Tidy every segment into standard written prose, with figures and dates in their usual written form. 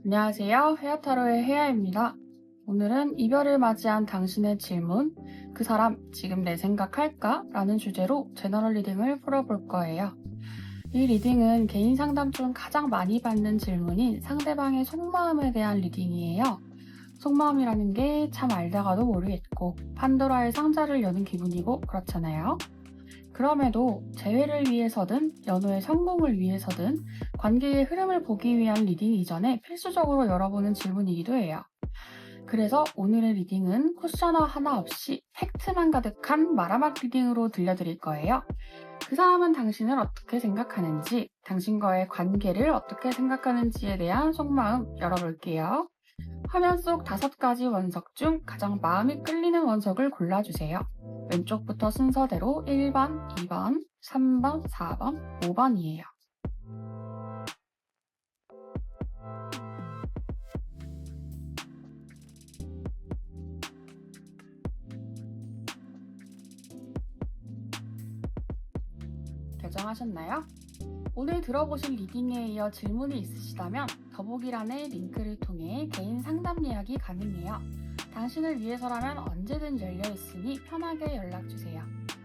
안녕하세요. 헤아타로의 헤아입니다. 오늘은 이별을 맞이한 당신의 질문, 그 사람 지금 내 생각할까? 라는 주제로 제너럴 리딩을 풀어볼 거예요. 이 리딩은 개인 상담 중 가장 많이 받는 질문인 상대방의 속마음에 대한 리딩이에요. 속마음이라는 게 참 알다가도 모르겠고 판도라의 상자를 여는 기분이고 그렇잖아요. 그럼에도 재회를 위해서든 연호의 성공을 위해서든 관계의 흐름을 보기 위한 리딩 이전에 필수적으로 열어보는 질문이기도 해요. 그래서 오늘의 리딩은 쿠셔너 하나 없이 팩트만 가득한 마라맛 리딩으로 들려드릴 거예요. 그 사람은 당신을 어떻게 생각하는지, 당신과의 관계를 어떻게 생각하는지에 대한 속마음 열어볼게요. 화면 속 5가지 원석 중 가장 마음이 끌리는 원석을 골라주세요. 왼쪽부터 순서대로 1번, 2번, 3번, 4번, 5번이에요. 결정하셨나요? 오늘 들어보신 리딩에 이어 질문이 있으시다면 더보기란의 링크를 통해 개인 상담 예약이 가능해요. 당신을 위해서라면 언제든 열려있으니 편하게 연락주세요.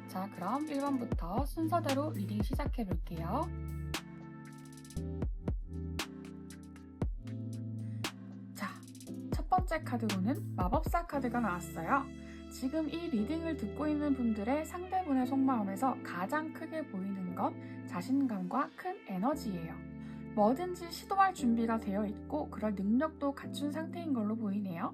자, 그럼 1번부터 순서대로 리딩 시작해볼게요. 자, 첫 번째 카드로는 마법사 카드가 나왔어요. 지금 이 리딩을 듣고 있는 분들의 상대분의 속마음에서 가장 크게 보이는 건 자신감과 큰 에너지예요. 뭐든지 시도할 준비가 되어 있고 그럴 능력도 갖춘 상태인 걸로 보이네요.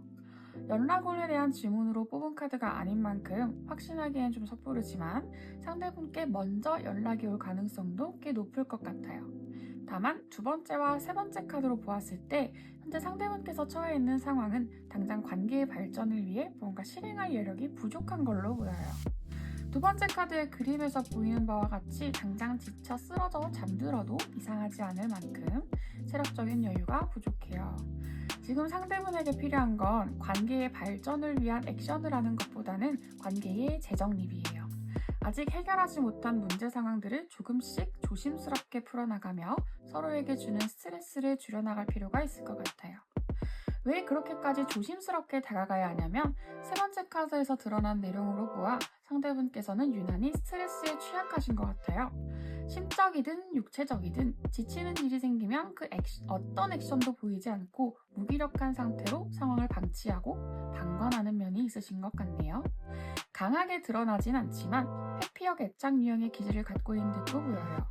연락원에 대한 질문으로 뽑은 카드가 아닌 만큼 확신하기엔 좀 섣부르지만 상대분께 먼저 연락이 올 가능성도 꽤 높을 것 같아요. 다만 두 번째와 세 번째 카드로 보았을 때 현재 상대분께서 처해 있는 상황은 당장 관계의 발전을 위해 뭔가 실행할 여력이 부족한 걸로 보여요. 두 번째 카드의 그림에서 보이는 바와 같이 당장 지쳐 쓰러져 잠들어도 이상하지 않을 만큼 체력적인 여유가 부족해요. 지금 상대분에게 필요한 건 관계의 발전을 위한 액션을 하는 것보다는 관계의 재정립이에요. 아직 해결하지 못한 문제 상황들을 조금씩 조심스럽게 풀어나가며 서로에게 주는 스트레스를 줄여나갈 필요가 있을 것 같아요. 왜 그렇게까지 조심스럽게 다가가야 하냐면 세 번째 카드에서 드러난 내용으로 보아 상대분께서는 유난히 스트레스에 취약하신 것 같아요. 심적이든 육체적이든 지치는 일이 생기면 어떤 액션도 보이지 않고 무기력한 상태로 상황을 방치하고 방관하는 면이 있으신 것 같네요. 강하게 드러나진 않지만 회피력 애착 유형의 기질을 갖고 있는 듯도 보여요.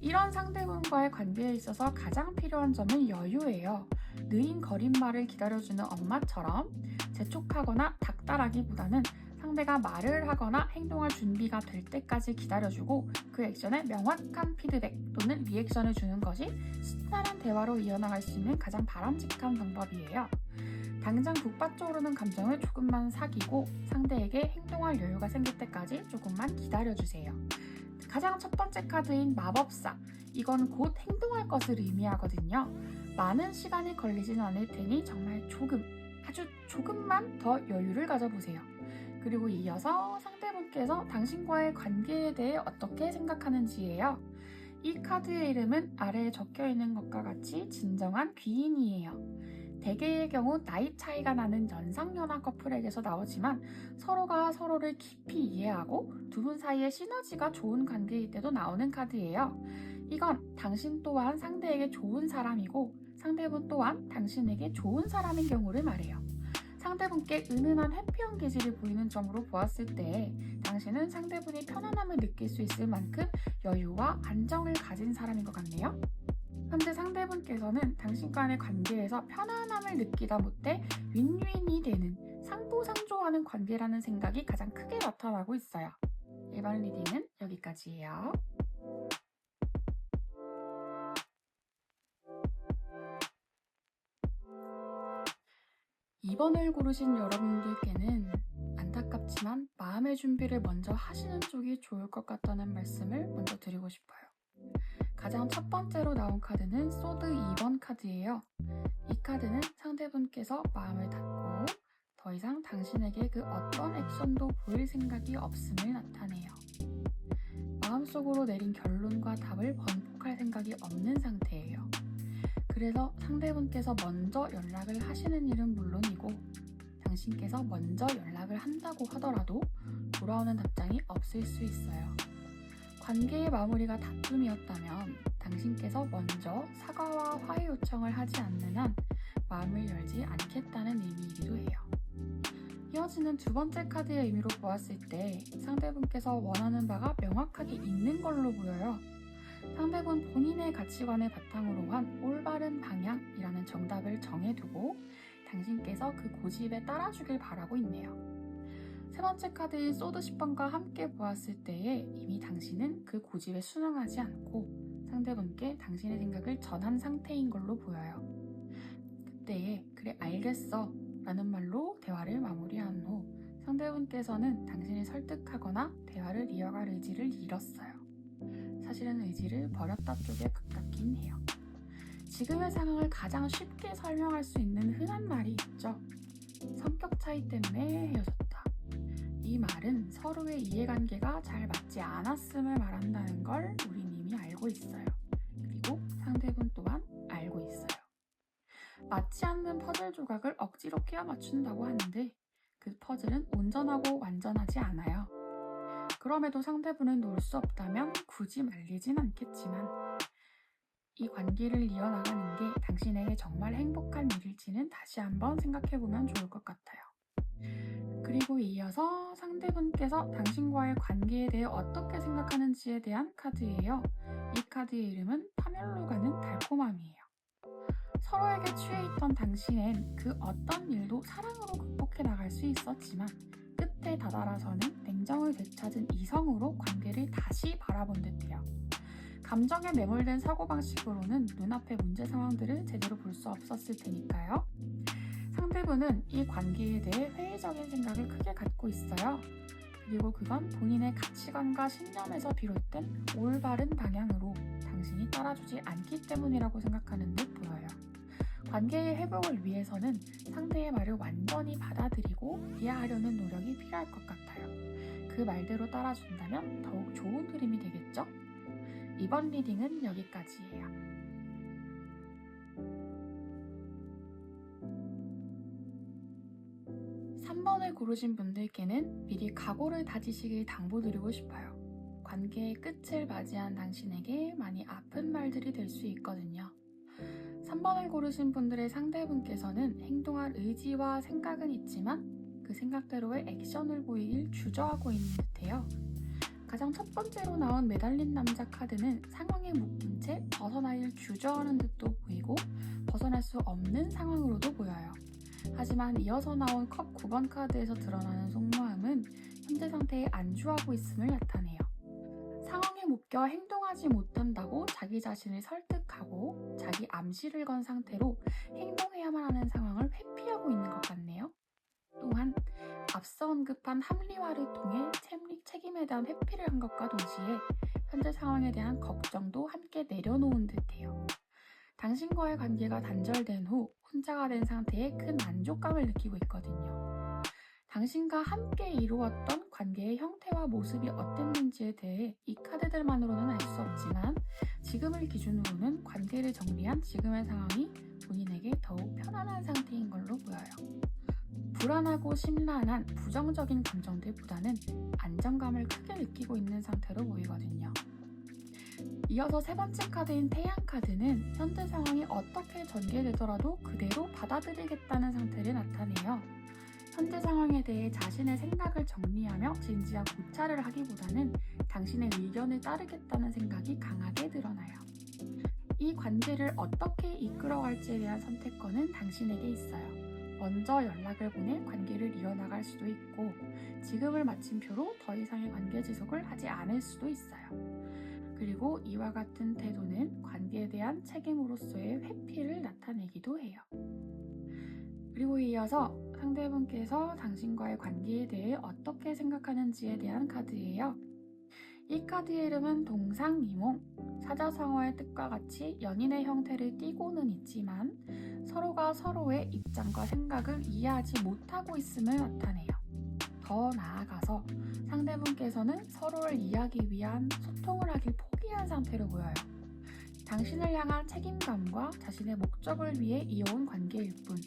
이런 상대분과의 관계에 있어서 가장 필요한 점은 여유예요. 느린 거린말을 기다려주는 엄마처럼 재촉하거나 닥달하기보다는 상대가 말을 하거나 행동할 준비가 될 때까지 기다려주고 그 액션에 명확한 피드백 또는 리액션을 주는 것이 순탄한 대화로 이어나갈 수 있는 가장 바람직한 방법이에요. 당장 북받쳐오르는 감정을 조금만 사귀고 상대에게 행동할 여유가 생길 때까지 조금만 기다려주세요. 가장 첫 번째 카드인 마법사, 이건 곧 행동할 것을 의미하거든요. 많은 시간이 걸리진 않을 테니 정말 아주 조금만 더 여유를 가져보세요. 그리고 이어서 상대분께서 당신과의 관계에 대해 어떻게 생각하는지예요. 이 카드의 이름은 아래에 적혀있는 것과 같이 진정한 귀인이에요. 대개의 경우 나이 차이가 나는 연상연하 커플에게서 나오지만 서로가 서로를 깊이 이해하고 두 분 사이의 시너지가 좋은 관계일 때도 나오는 카드예요. 이건 당신 또한 상대에게 좋은 사람이고 상대분 또한 당신에게 좋은 사람인 경우를 말해요. 상대분께 은은한 회피형 기질이 보이는 점으로 보았을 때 당신은 상대분이 편안함을 느낄 수 있을 만큼 여유와 안정을 가진 사람인 것 같네요. 현재 상대분께서는 당신과의 관계에서 편안함을 느끼다 못해 윈윈이 되는 상부상조하는 관계라는 생각이 가장 크게 나타나고 있어요. 이번 리딩은 여기까지예요. 2번을 고르신 여러분들께는 안타깝지만 마음의 준비를 먼저 하시는 쪽이 좋을 것 같다는 말씀을 먼저 드리고 싶어요. 가장 첫 번째로 나온 카드는 소드 2번 카드예요. 이 카드는 상대분께서 마음을 닫고 더 이상 당신에게 그 어떤 액션도 보일 생각이 없음을 나타내요. 마음속으로 내린 결론과 답을 번복할 생각이 없는 상태예요. 그래서 상대분께서 먼저 연락을 하시는 일은 물론이고 당신께서 먼저 연락을 한다고 하더라도 돌아오는 답장이 없을 수 있어요. 관계의 마무리가 다툼이었다면 당신께서 먼저 사과와 화해 요청을 하지 않는 한 마음을 열지 않겠다는 의미이기도 해요. 이어지는 두 번째 카드의 의미로 보았을 때 상대분께서 원하는 바가 명확하게 있는 걸로 보여요. 상대분 본인의 가치관을 바탕으로 한 올바른 방향이라는 정답을 정해두고 당신께서 그 고집에 따라주길 바라고 있네요. 세 번째 카드인 소드 10번과 함께 보았을 때에 이미 당신은 그 고집에 순응하지 않고 상대분께 당신의 생각을 전한 상태인 걸로 보여요. 그때에 그래 알겠어 라는 말로 대화를 마무리한 후 상대분께서는 당신을 설득하거나 대화를 이어갈 의지를 잃었어요. 사실은 의지를 버렸다 쪽에 가깝긴 해요. 지금의 상황을 가장 쉽게 설명할 수 있는 흔한 말이 있죠. 성격 차이 때문에 헤어졌다. 이 말은 서로의 이해관계가 잘 맞지 않았음을 말한다는 걸 우린 이미 알고 있어요. 그리고 상대분 또한 알고 있어요. 맞지 않는 퍼즐 조각을 억지로 끼워 맞춘다고 하는데 그 퍼즐은 온전하고 완전하지 않아요. 그럼에도 상대분을 놓을 수 없다면 굳이 말리진 않겠지만 이 관계를 이어나가는 게 당신에게 정말 행복한 일일지는 다시 한번 생각해보면 좋을 것 같아요. 그리고 이어서 상대분께서 당신과의 관계에 대해 어떻게 생각하는지에 대한 카드예요. 이 카드의 이름은 파멸로 가는 달콤함이에요. 서로에게 취해 있던 당신은 그 어떤 일도 사랑으로 극복해 나갈 수 있었지만 끝에 다다라서는 냉정을 되찾은 이성으로 관계를 다시 바라본 듯해요. 감정에 매몰된 사고방식으로는 눈앞의 문제 상황들을 제대로 볼 수 없었을 테니까요. 상대분은 이 관계에 대해 회의적인 생각을 크게 갖고 있어요. 그리고 그건 본인의 가치관과 신념에서 비롯된 올바른 방향으로 당신이 따라주지 않기 때문이라고 생각하는 듯 보여요. 관계의 회복을 위해서는 상대의 말을 완전히 받아들이고 이해하려는 노력이 필요할 것 같아요. 그 말대로 따라준다면 더욱 좋은 흐름이 되겠죠? 이번 리딩은 여기까지예요. (3번을) 고르신 분들께는 미리 각오를 다지시길 당부드리고 싶어요. 관계의 끝을 맞이한 당신에게 많이 아픈 말들이 될 수 있거든요. 3번을 고르신 분들의 상대분께서는 행동할 의지와 생각은 있지만 그 생각대로의 액션을 보이길 주저하고 있는 듯해요. 가장 첫 번째로 나온 매달린 남자 카드는 상황에 묶인 채 벗어나길 주저하는 듯도 보이고 벗어날 수 없는 상황으로도 보여요. 하지만 이어서 나온 컵 9번 카드에서 드러나는 속마음은 현재 상태에 안주하고 있음을 나타내요. 상황에 묶여 행동하지 못한다고 자기 자신을 설득하고 자기 암시를 건 상태로 행동해야만 하는 상황을 회피하고 있는 것 같네요. 또한 앞서 언급한 합리화를 통해 책임에 대한 회피를 한 것과 동시에 현재 상황에 대한 걱정도 함께 내려놓은 듯해요. 당신과의 관계가 단절된 후 혼자가 된 상태에 큰 만족감을 느끼고 있거든요. 당신과 함께 이루었던 관계의 형태와 모습이 어땠는지에 대해 이 카드들만으로는 알 수 없지만 지금을 기준으로는 관계를 정리한 지금의 상황이 본인에게 더욱 편안한 상태인 걸로 보여요. 불안하고 심란한 부정적인 감정들보다는 안정감을 크게 느끼고 있는 상태로 보이거든요. 이어서 세 번째 카드인 태양 카드는 현재 상황이 어떻게 전개되더라도 그대로 받아들이겠다는 상태를 나타내요. 현재 상황에 대해 자신의 생각을 정리하며 진지한 고찰을 하기보다는 당신의 의견을 따르겠다는 생각이 강하게 드러나요. 이 관계를 어떻게 이끌어갈지에 대한 선택권은 당신에게 있어요. 먼저 연락을 보내 관계를 이어나갈 수도 있고 지금을 마침표로 더 이상의 관계 지속을 하지 않을 수도 있어요. 그리고 이와 같은 태도는 관계에 대한 책임으로서의 회피를 나타내기도 해요. 그리고 이어서 상대분께서 당신과의 관계에 대해 어떻게 생각하는지에 대한 카드예요. 이 카드의 이름은 동상이몽. 사자성어의 뜻과 같이 연인의 형태를 띠고는 있지만 서로가 서로의 입장과 생각을 이해하지 못하고 있음을 나타내요. 더 나아가서 상대분께서는 서로를 이해하기 위한 소통을 하길 포기한 상태로 보여요. 당신을 향한 책임감과 자신의 목적을 위해 이어온 관계일 뿐,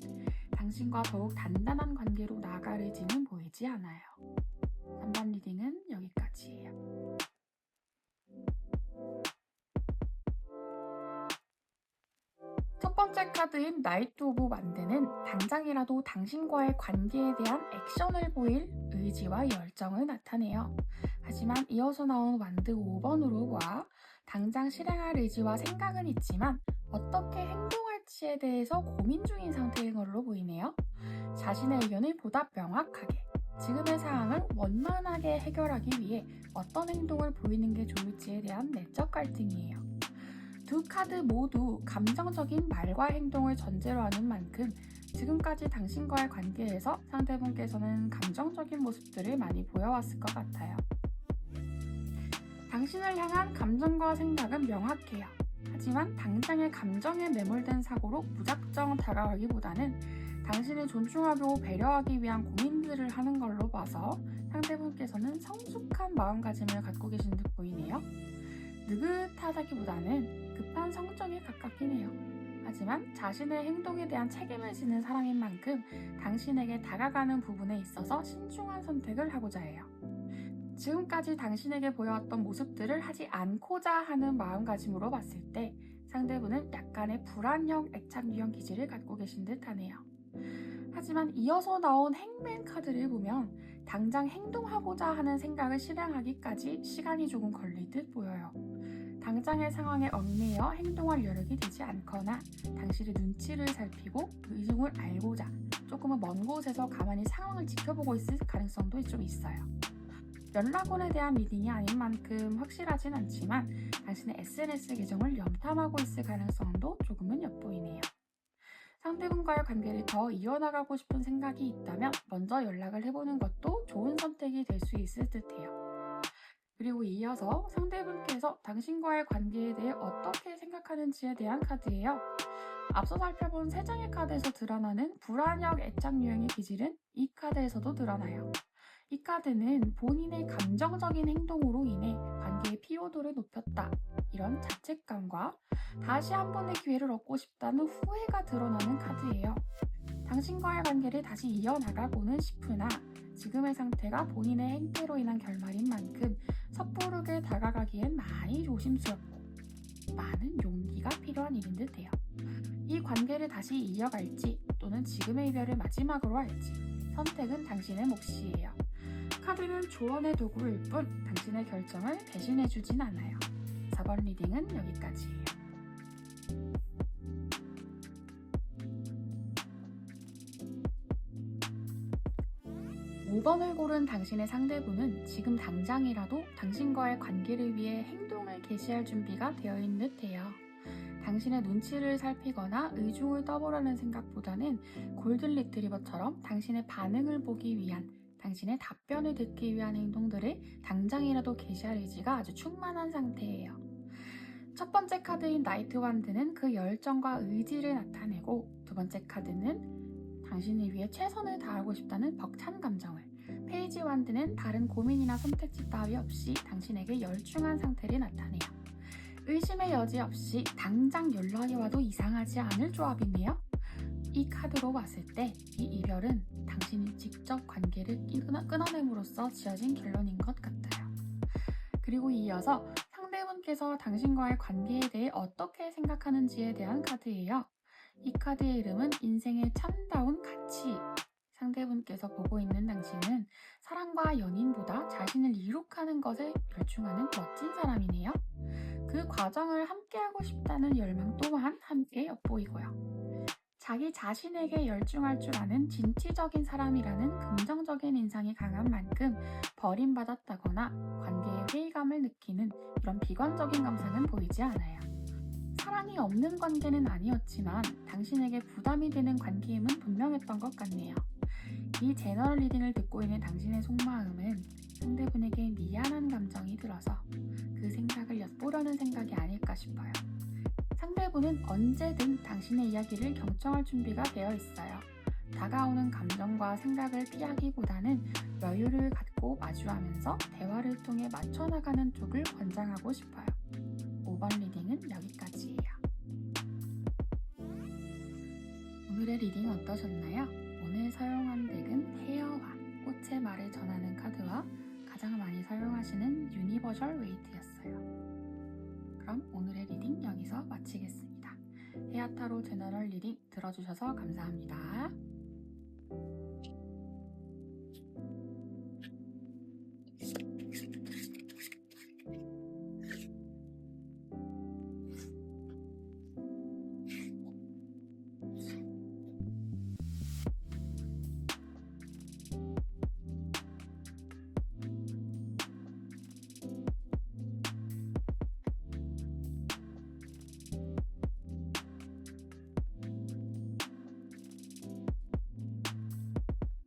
당신과 더욱 단단한 관계로 나아갈 의지는 보이지 않아요. 3번 리딩은 여기까지예요. 첫 번째 카드인 나이트 오브 완드는 당장이라도 당신과의 관계에 대한 액션을 보일 의지와 열정을 나타내요. 하지만 이어서 나온 완드 5번으로 봐 당장 실행할 의지와 생각은 있지만 어떻게 행동할지에 대해서 고민 중인 상태인 걸로 보이네요. 자신의 의견을 보다 명확하게, 지금의 상황을 원만하게 해결하기 위해 어떤 행동을 보이는 게 좋을지에 대한 내적 갈등이에요. 두 카드 모두 감정적인 말과 행동을 전제로 하는 만큼 지금까지 당신과의 관계에서 상대분께서는 감정적인 모습들을 많이 보여왔을 것 같아요. 당신을 향한 감정과 생각은 명확해요. 하지만 당장의 감정에 매몰된 사고로 무작정 다가가기보다는 당신을 존중하고 배려하기 위한 고민들을 하는 걸로 봐서 상대분께서는 성숙한 마음가짐을 갖고 계신 듯 보이네요. 느긋하다기보다는 급한 성정에 가깝긴 해요. 하지만 자신의 행동에 대한 책임을 지는 사람인 만큼 당신에게 다가가는 부분에 있어서 신중한 선택을 하고자 해요. 지금까지 당신에게 보여왔던 모습들을 하지 않고자 하는 마음가짐으로 봤을 때 상대분은 약간의 불안형 애착 유형 기질을 갖고 계신 듯 하네요. 하지만 이어서 나온 행맨 카드를 보면 당장 행동하고자 하는 생각을 실행하기까지 시간이 조금 걸릴 듯 보여요. 당장의 상황에 얽매여 행동할 여력이 되지 않거나 당신의 눈치를 살피고 의중을 알고자 조금은 먼 곳에서 가만히 상황을 지켜보고 있을 가능성도 좀 있어요. 연락원에 대한 리딩이 아닌 만큼 확실하진 않지만 당신의 SNS 계정을 염탐하고 있을 가능성도 조금은 엿보이네요. 상대분과의 관계를 더 이어나가고 싶은 생각이 있다면 먼저 연락을 해보는 것도 좋은 선택이 될 수 있을 듯해요. 그리고 이어서 상대분께서 당신과의 관계에 대해 어떻게 생각하는지에 대한 카드예요. 앞서 살펴본 3장의 카드에서 드러나는 불안형 애착 유형의 기질은 이 카드에서도 드러나요. 이 카드는 본인의 감정적인 행동으로 인해 관계의 피로도를 높였다, 이런 자책감과 다시 한 번의 기회를 얻고 싶다는 후회가 드러나는 카드예요. 당신과의 관계를 다시 이어나가고는 싶으나 지금의 상태가 본인의 행태로 인한 결말인 만큼 섣부르게 다가가기엔 많이 조심스럽고 많은 용기가 필요한 일인 듯해요. 이 관계를 다시 이어갈지 또는 지금의 이별을 마지막으로 할지 선택은 당신의 몫이에요. 카드는 조언의 도구일 뿐 당신의 결정을 배신해주진 않아요. 4번 리딩은 여기까지예요. 5번을 고른 당신의 상대분은 지금 당장이라도 당신과의 관계를 위해 행동을 개시할 준비가 되어 있는 듯해요. 당신의 눈치를 살피거나 의중을 떠보라는 생각보다는 골든 리트리버처럼 당신의 반응을 보기 위한, 당신의 답변을 듣기 위한 행동들을 당장이라도 개시할 의지가 아주 충만한 상태예요. 첫 번째 카드인 나이트 완드는 그 열정과 의지를 나타내고, 두 번째 카드는 당신을 위해 최선을 다하고 싶다는 벅찬 감정을, 페이지 완드는 다른 고민이나 선택지 따위 없이 당신에게 열중한 상태를 나타내요. 의심의 여지 없이 당장 연락이 와도 이상하지 않을 조합이네요. 이 카드로 봤을 때 이 이별은 당신이 직접 관계를 끊어냄으로써 지어진 결론인 것 같아요. 그리고 이어서 상대분께서 당신과의 관계에 대해 어떻게 생각하는지에 대한 카드예요. 이 카드의 이름은 인생의 참다운 가치. 상대분께서 보고 있는 당신은 사랑과 연인보다 자신을 이룩하는 것에 열중하는 멋진 사람이네요. 그 과정을 함께하고 싶다는 열망 또한 함께 엿보이고요. 자기 자신에게 열중할 줄 아는 진취적인 사람이라는 긍정적인 인상이 강한 만큼 버림받았다거나 관계에 회의감을 느끼는 이런 비관적인 감상은 보이지 않아요. 사랑이 없는 관계는 아니었지만 당신에게 부담이 되는 관계임은 분명했던 것 같네요. 이 제너럴 리딩을 듣고 있는 당신의 속마음은 상대분에게 미안한 감정이 들어서 그 생각을 엿보려는 생각이 아닐까 싶어요. 상대분은 언제든 당신의 이야기를 경청할 준비가 되어 있어요. 다가오는 감정과 생각을 피하기보다는 여유를 갖고 마주하면서 대화를 통해 맞춰나가는 쪽을 권장하고 싶어요. 5번 리딩은 여기까지예요. 오늘의 리딩 어떠셨나요? 오늘 사용한 덱은 헤어화, 꽃의 말을 전하는 카드와 가장 많이 사용하시는 유니버셜 웨이트였어요. 그럼 오늘의 리딩 여기서 마치겠습니다. 헤아타로 제너럴 리딩 들어주셔서 감사합니다.